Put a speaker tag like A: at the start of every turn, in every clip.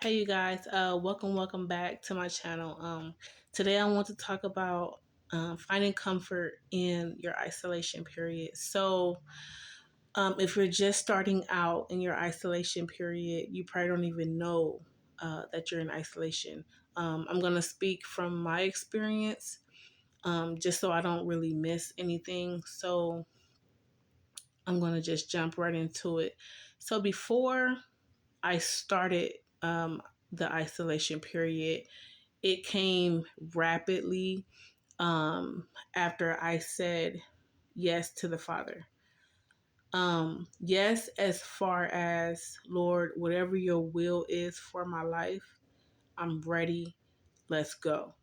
A: Hey you guys, welcome back to my channel. Today I want to talk about finding comfort in your isolation period. If you're just starting out in your isolation period, you probably don't even know that you're in isolation. I'm gonna speak from my experience, just so I don't really miss anything. So I'm gonna just jump right into it. So before I started the isolation period, it came rapidly after I said yes to the Father. Yes, as far as Lord, whatever your will is for my life, I'm ready. Let's go.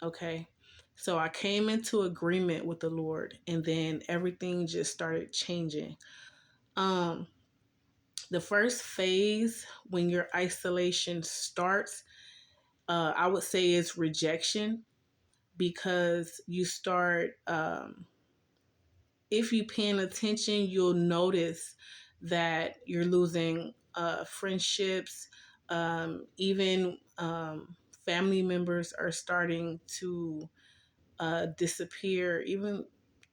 A: Okay. So I came into agreement with the Lord, and then everything just started changing. Um, the first phase when your isolation starts, I would say is rejection, because you start if you paying attention, you'll notice that you're losing friendships. Even family members are starting to disappear. Even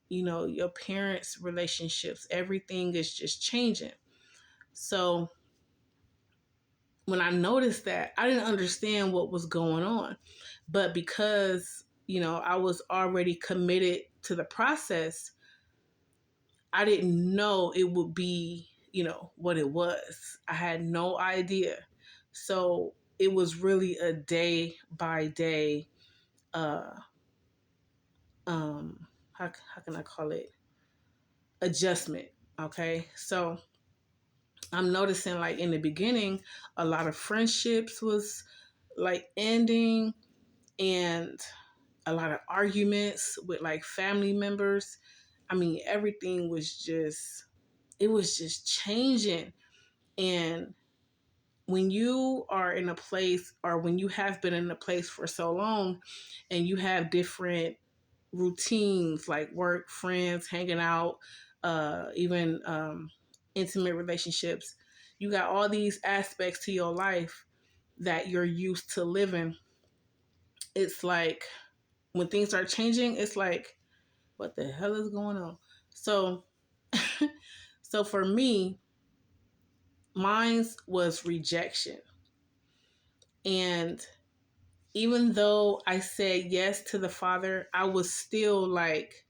A: your parents relationships, everything is just changing. So when I noticed that, I didn't understand what was going on, but because I was already committed to the process, I didn't know it would be, what it was. I had no idea. So it was really a day by day, uh, how can I call it? Adjustment. Okay. So I'm noticing, like, in the beginning, a lot of friendships was like ending, and a lot of arguments with like family members. I mean, everything was just, it was just changing. And when you are in a place, or when you have been in a place for so long, and you have different routines like work, friends, hanging out, even intimate relationships, you got all these aspects to your life that you're used to living. It's like when things start changing, it's like, what the hell is going on? So, so for me, mine was rejection. And even though I said yes to the Father, I was still like,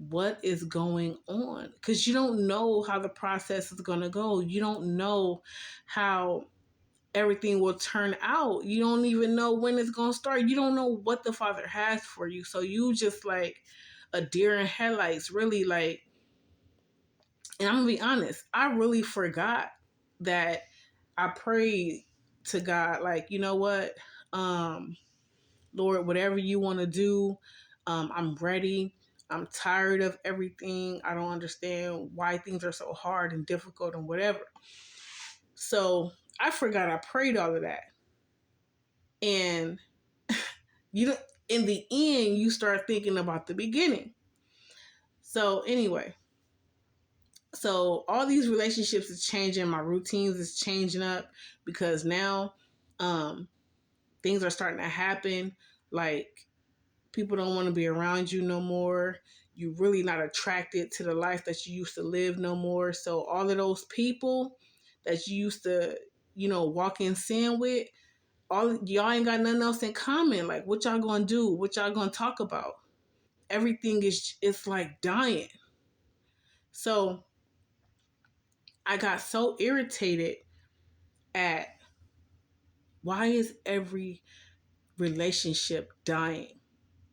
A: what is going on? Because you don't know how the process is going to go. You don't know how everything will turn out. You don't even know when it's going to start. You don't know what the Father has for you. So you just like a deer in headlights, really. Like, and I'm going to be honest, I really forgot that I prayed to God, like, you know what? Um, Lord, whatever you want to do, I'm ready. I'm tired of everything. I don't understand why things are so hard and difficult and whatever. So I forgot I prayed all of that. And you know, in the end, you start thinking about the beginning. So anyway, so all these relationships is changing. My routines is changing up, because now um, things are starting to happen. Like, people don't want to be around you no more. You're really not attracted to the life that you used to live no more. So all of those people that you used to, walk in sin with, all y'all ain't got nothing else in common. Like, what y'all gonna do? What y'all gonna talk about? Everything is, it's like dying. So I got so irritated at, why is every relationship dying?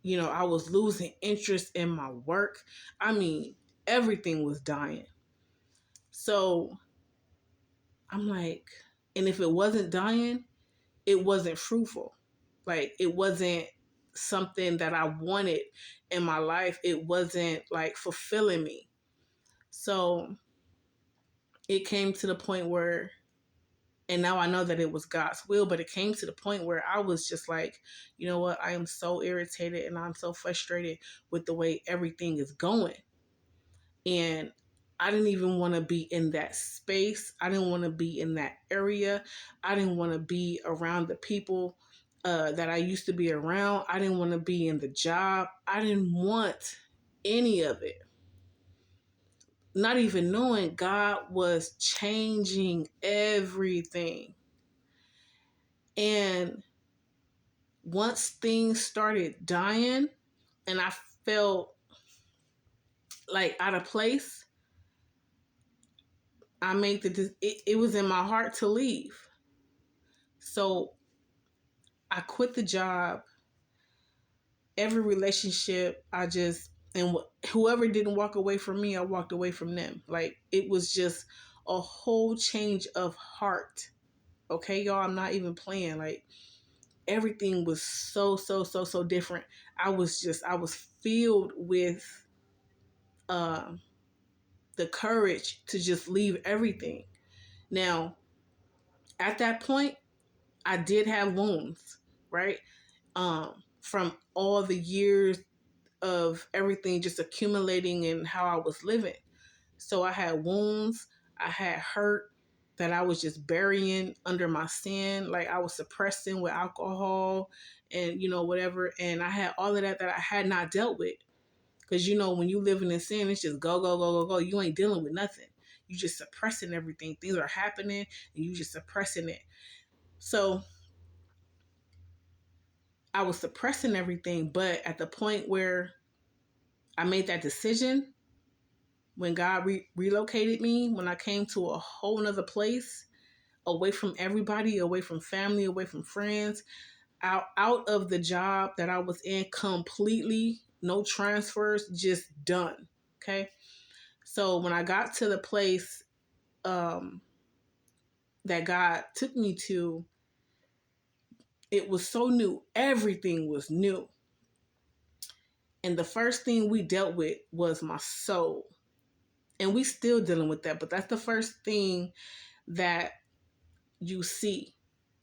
A: I was losing interest in my work. I mean, everything was dying. So I'm like, and if it wasn't dying, it wasn't fruitful. Like, it wasn't something that I wanted in my life. It wasn't like fulfilling me. So it came to the point where, and now I know that it was God's will, but it came to the point where I was just like, you know what? I am so irritated and I'm so frustrated with the way everything is going. And I didn't even want to be in that space. I didn't want to be in that area. I didn't want to be around the people that I used to be around. I didn't want to be in the job. I didn't want any of it. Not even knowing God was changing everything. And once things started dying and I felt like out of place, I made it was in my heart to leave. So I quit the job. Every relationship, and whoever didn't walk away from me, I walked away from them. Like, it was just a whole change of heart. Okay, y'all, I'm not even playing. Like, everything was so different. I was filled with uh, the courage to just leave everything. Now, at that point, I did have wounds, right? From all the years of everything just accumulating and how I was living. So I had wounds, I had hurt that I was just burying under my sin. Like, I was suppressing with alcohol and, whatever. And I had all of that I had not dealt with. Because, when you living in sin, it's just go, go, go, go, go. You ain't dealing with nothing. You just suppressing everything. Things are happening and you just suppressing it. So I was suppressing everything. But at the point where I made that decision, when God relocated me, when I came to a whole nother place, away from everybody, away from family, away from friends, out of the job that I was in completely, no transfers, just done. Okay. So when I got to the place that God took me to, it was so new. Everything was new. And the first thing we dealt with was my soul. And we still dealing with that, but that's the first thing that you see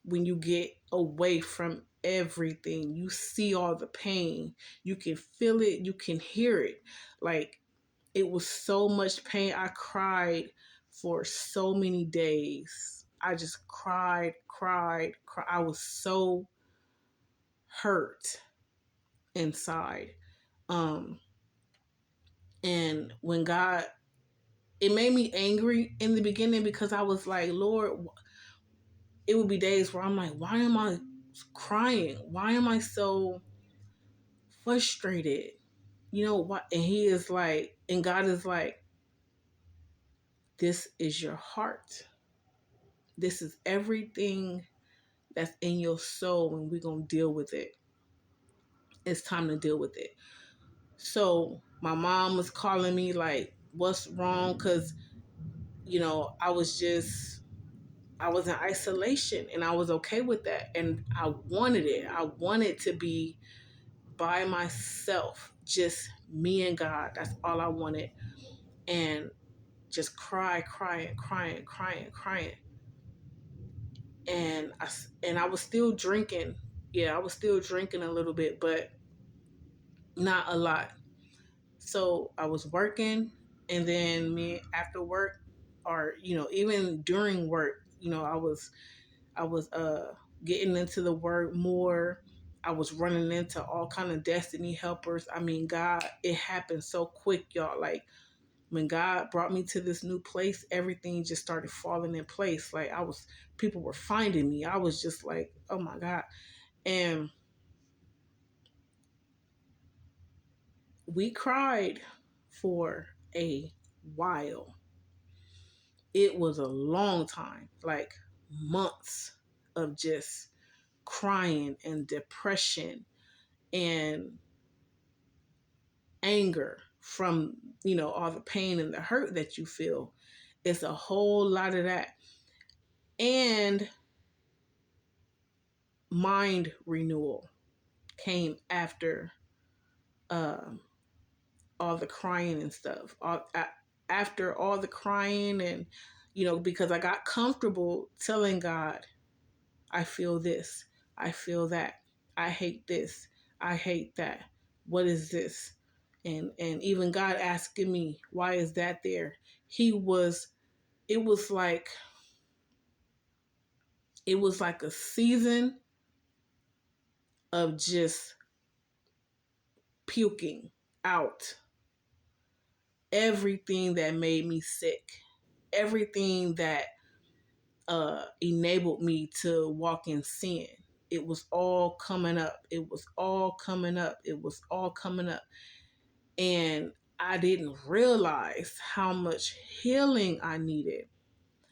A: when you get away from everything. You see all the pain. You can feel it. You can hear it. Like, it was so much pain. I cried for so many days. I just cried. I was so hurt inside. Um, and when God, it made me angry in the beginning because I was like, Lord, it would be days where I'm like, why am I crying? Why am I so frustrated? What? And he is like, and God is like, this is your heart. This is everything that's in your soul, and we're going to deal with it. It's time to deal with it. So my mom was calling me like, what's wrong? Because, I was in isolation and I was okay with that. And I wanted it. I wanted to be by myself, just me and God. That's all I wanted. And just crying. And I was still drinking. Yeah, I was still drinking a little bit, but not a lot. So I was working, and then me after work, or even during work, I was getting into the word more. I was running into all kind of destiny helpers. I mean, God, it happened so quick, y'all. Like, when God brought me to this new place, everything just started falling in place. Like, people were finding me. I was just like, oh my God. And we cried for a while. It was a long time, like months of just crying and depression and anger from, all the pain and the hurt that you feel. It's a whole lot of that. And mind renewal came after um, all the crying and stuff. After all the crying and, because I got comfortable telling God, I feel this, I feel that, I hate this, I hate that. What is this? And even God asking me, why is that there? he was, it was like, it was like a season of just puking out everything that made me sick, everything that enabled me to walk in sin. It was all coming up. It was all coming up. It was all coming up. And I didn't realize how much healing I needed,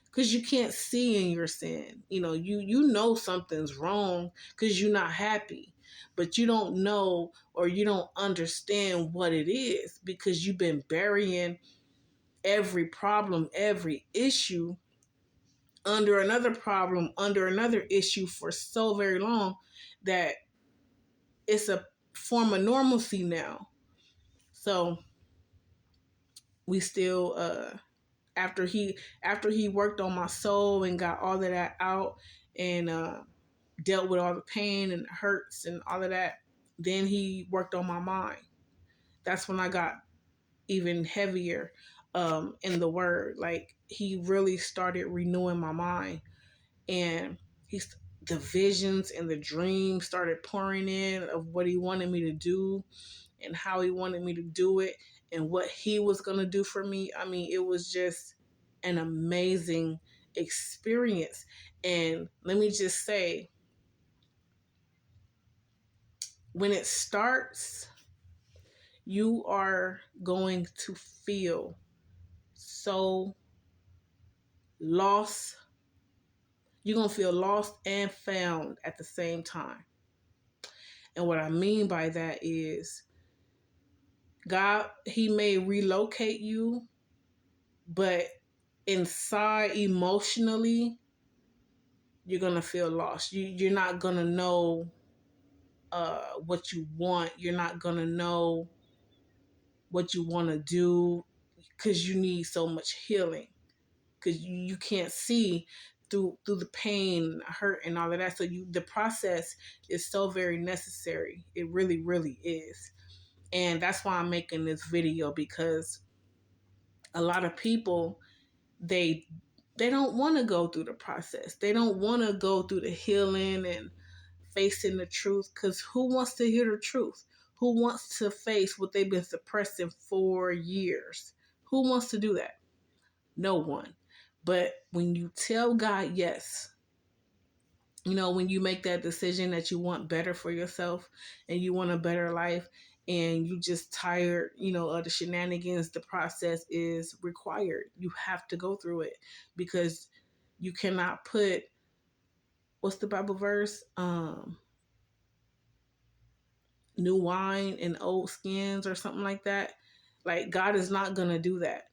A: because you can't see in your sin. You know something's wrong because you're not happy, but you don't know, or you don't understand what it is, because you've been burying every problem, every issue under another problem, under another issue for so very long that it's a form of normalcy now. So we still after he worked on my soul and got all of that out, and dealt with all the pain and the hurts and all of that, then he worked on my mind. That's when I got even heavier in the word. Like, he really started renewing my mind, and he's the visions and the dreams started pouring in of what he wanted me to do and how he wanted me to do it and what he was going to do for me. I mean, it was just an amazing experience. And let me just say, when it starts, you are going to feel so lost. You're going to feel lost and found at the same time. And what I mean by that is, God, he may relocate you, but inside emotionally, you're going to feel lost. You're not going to know what you want. You're not going to know what you want to do, because you need so much healing, because you can't see through the pain, hurt, and all of that. So the process is so very necessary. It really, really is. And that's why I'm making this video, because a lot of people, they don't want to go through the process. They don't want to go through the healing and facing the truth, because who wants to hear the truth? Who wants to face what they've been suppressing for years? Who wants to do that? No one. But when you tell God yes, when you make that decision that you want better for yourself and you want a better life, and you just tired, of the shenanigans, the process is required. You have to go through it, because you cannot put, what's the Bible verse? New wine in old skins, or something like that. Like, God is not going to do that.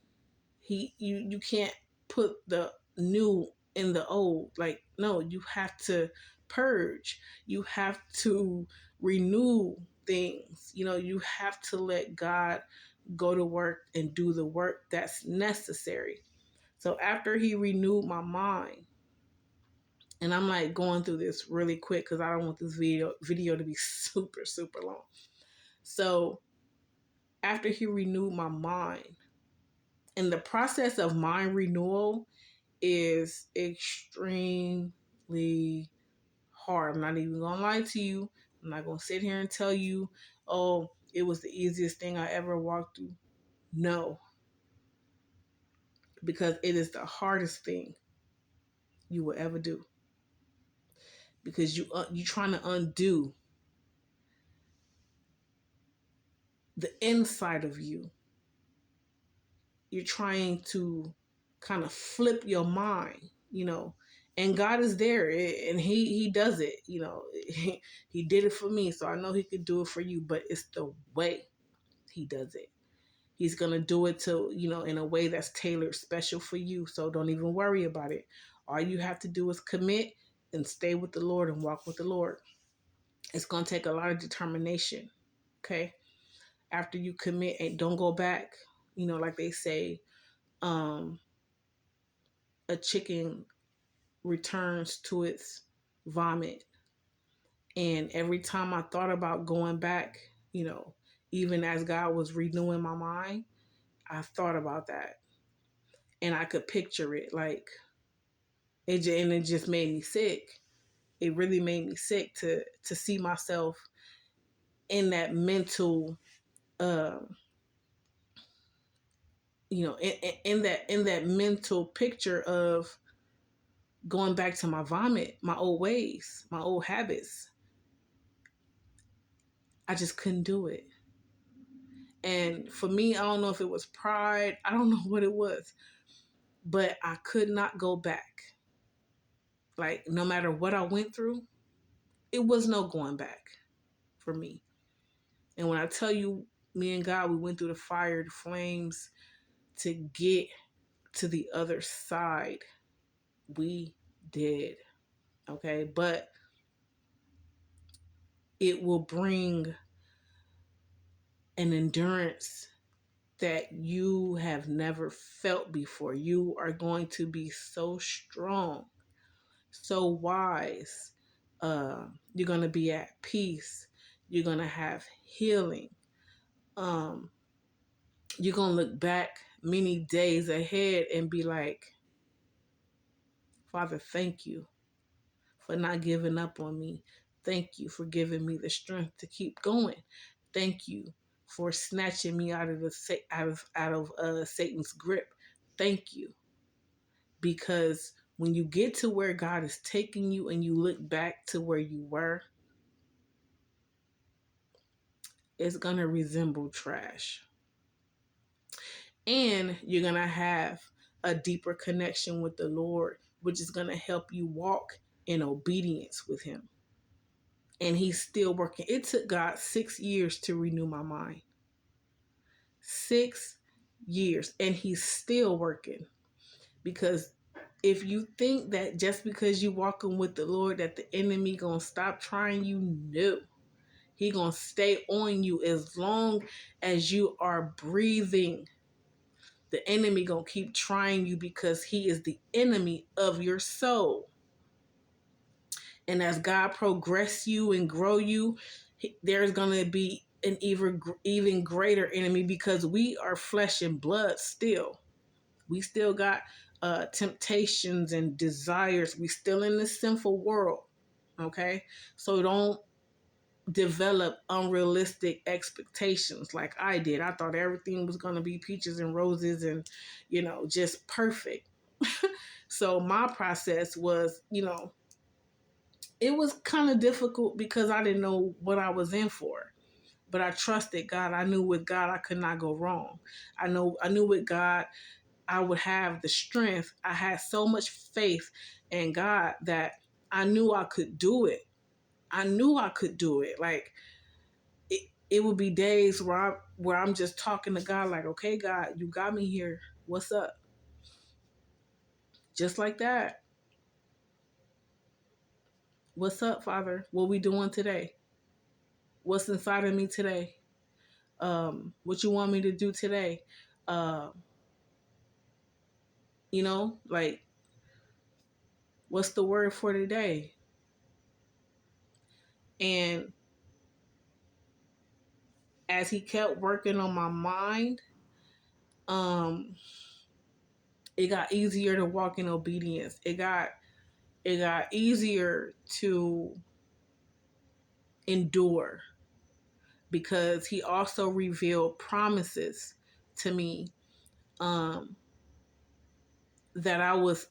A: You can't put the new in the old. Like, no, you have to purge. You have to renew things. You have to let God go to work and do the work that's necessary. So after he renewed my mind, and I'm like going through this really quick because I don't want this video to be super, super long. So after he renewed my mind, and the process of mind renewal is extremely hard. I'm not even gonna lie to you. I'm not gonna sit here and tell you, oh, it was the easiest thing I ever walked through. No, because it is the hardest thing you will ever do, because you trying to undo the inside of you. You're trying to kind of flip your mind, and God is there, and he does it. He did it for me, so I know he could do it for you, but it's the way he does it. He's going to do it to, in a way that's tailored special for you. So don't even worry about it. All you have to do is commit and stay with the Lord and walk with the Lord. It's going to take a lot of determination. Okay. After you commit, and don't go back, like they say, a chicken returns to its vomit. And every time I thought about going back, even as God was renewing my mind, I thought about that. and I could picture it. Like and it just made me sick. It really made me sick to see myself in that mental, uh, in that mental picture of going back to my vomit, my old ways, my old habits. I just couldn't do it. And for me, I don't know if it was pride, I don't know what it was, but I could not go back. Like, no matter what I went through, it was no going back for me. And when I tell you, me and God, we went through the fire, the flames to get to the other side. We did. Okay. But it will bring an endurance that you have never felt before. You are going to be so strong, so wise. You're going to be at peace. You're going to have healing. Um, you're going to look back many days ahead and be like, Father, thank you for not giving up on me. Thank you for giving me the strength to keep going. Thank you for snatching me out of Satan's grip. Thank you, because when you get to where God is taking you and you look back to where you were, it's gonna resemble trash, and you're gonna have a deeper connection with the Lord, which is gonna help you walk in obedience with Him. And He's still working. It took God 6 years to renew my mind. 6 years. And He's still working. Because if you think that just because you walking with the Lord that the enemy gonna stop trying you, no. He gonna stay on you as long as you are breathing. The enemy gonna keep trying you because he is the enemy of your soul. And as God progress you and grow you, there's going to be an even greater enemy, because we are flesh and blood still. We still got temptations and desires. We still in this sinful world. Okay. So don't develop unrealistic expectations like I did. I thought everything was going to be peaches and roses and, just perfect. So my process was, it was kind of difficult because I didn't know what I was in for. But I trusted God. I knew with God I could not go wrong. I knew with God I would have the strength. I had so much faith in God that I knew I could do it. I knew I could do it. Like it would be days where I'm just talking to God like, okay, God, you got me here. What's up? Just like that. What's up, Father? What we doing today? What's inside of me today? What you want me to do today? Uh, like, what's the word for today? And as he kept working on my mind, um, it got easier to walk in obedience. It got easier to endure, because he also revealed promises to me um, that I was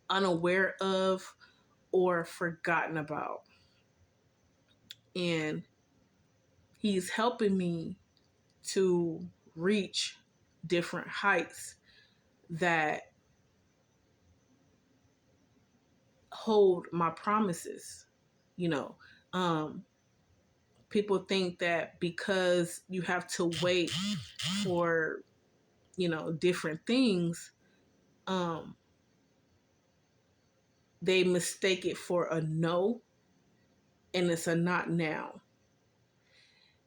A: unaware of or forgotten about. And he's helping me to reach different heights that hold my promises. You know, um, people think that because you have to wait for, different things, um, they mistake it for a no, and it's a not now.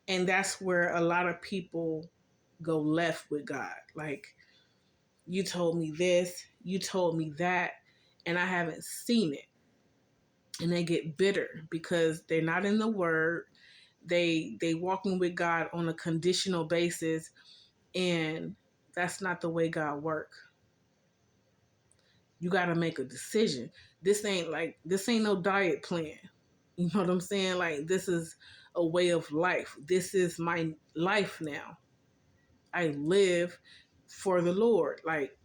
A: And that's where a lot of people go left with God. Like, you told me this, you told me that, and I haven't seen it. And they get bitter because they're not in the word. They walking with God on a conditional basis, and that's not the way God work. You got to make a decision. This ain't no diet plan. You know what I'm saying? Like, this is a way of life. This is my life now. I live for the Lord. Like,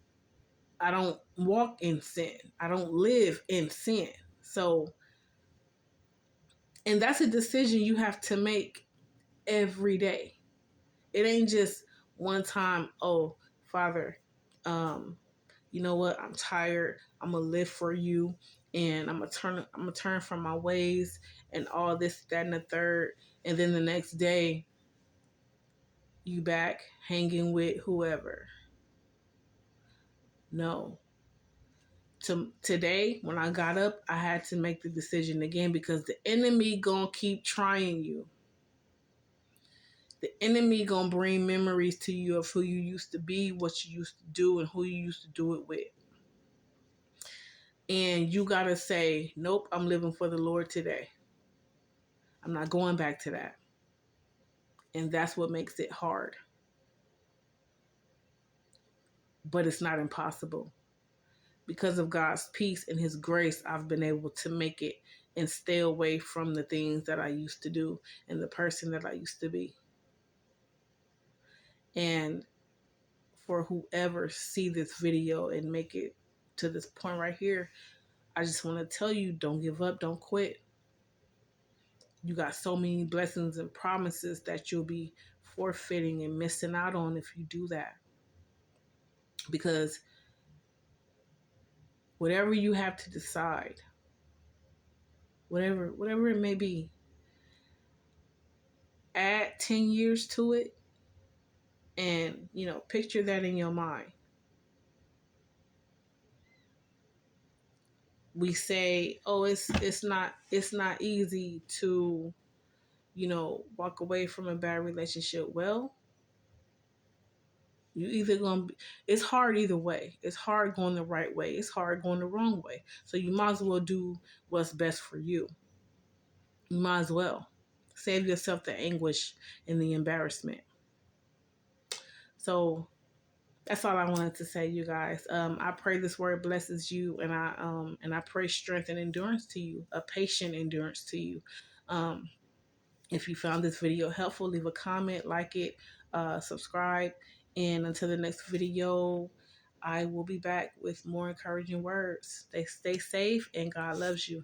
A: I don't walk in sin. I don't live in sin. So, and that's a decision you have to make every day. It ain't just one time, oh, Father, you know what? I'm tired. I'm gonna live for you, and I'm gonna turn from my ways and all this, that, and the third. And then the next day, you back hanging with whoever. No. Today, when I got up, I had to make the decision again, because the enemy gonna keep trying you. The enemy gonna bring memories to you of who you used to be, what you used to do, and who you used to do it with. And you gotta say, nope, I'm living for the Lord today. I'm not going back to that. And that's what makes it hard. But it's not impossible. Because of God's peace and his grace, I've been able to make it and stay away from the things that I used to do and the person that I used to be. And for whoever see this video and make it to this point right here, I just want to tell you, don't give up, don't quit. You got so many blessings and promises that you'll be forfeiting and missing out on if you do that. Because whatever you have to decide, whatever it may be, add 10 years to it, and picture that in your mind. We say, oh, it's not easy to walk away from a bad relationship. Well, you either gonna be, it's hard either way. It's hard going the right way, it's hard going the wrong way. So you might as well do what's best for you. You might as well save yourself the anguish and the embarrassment. So that's all I wanted to say, you guys. I pray this word blesses you, and I pray strength and endurance to you, a patient endurance to you. If you found this video helpful, leave a comment, like it, subscribe, and until the next video, I will be back with more encouraging words. Stay safe, and God loves you.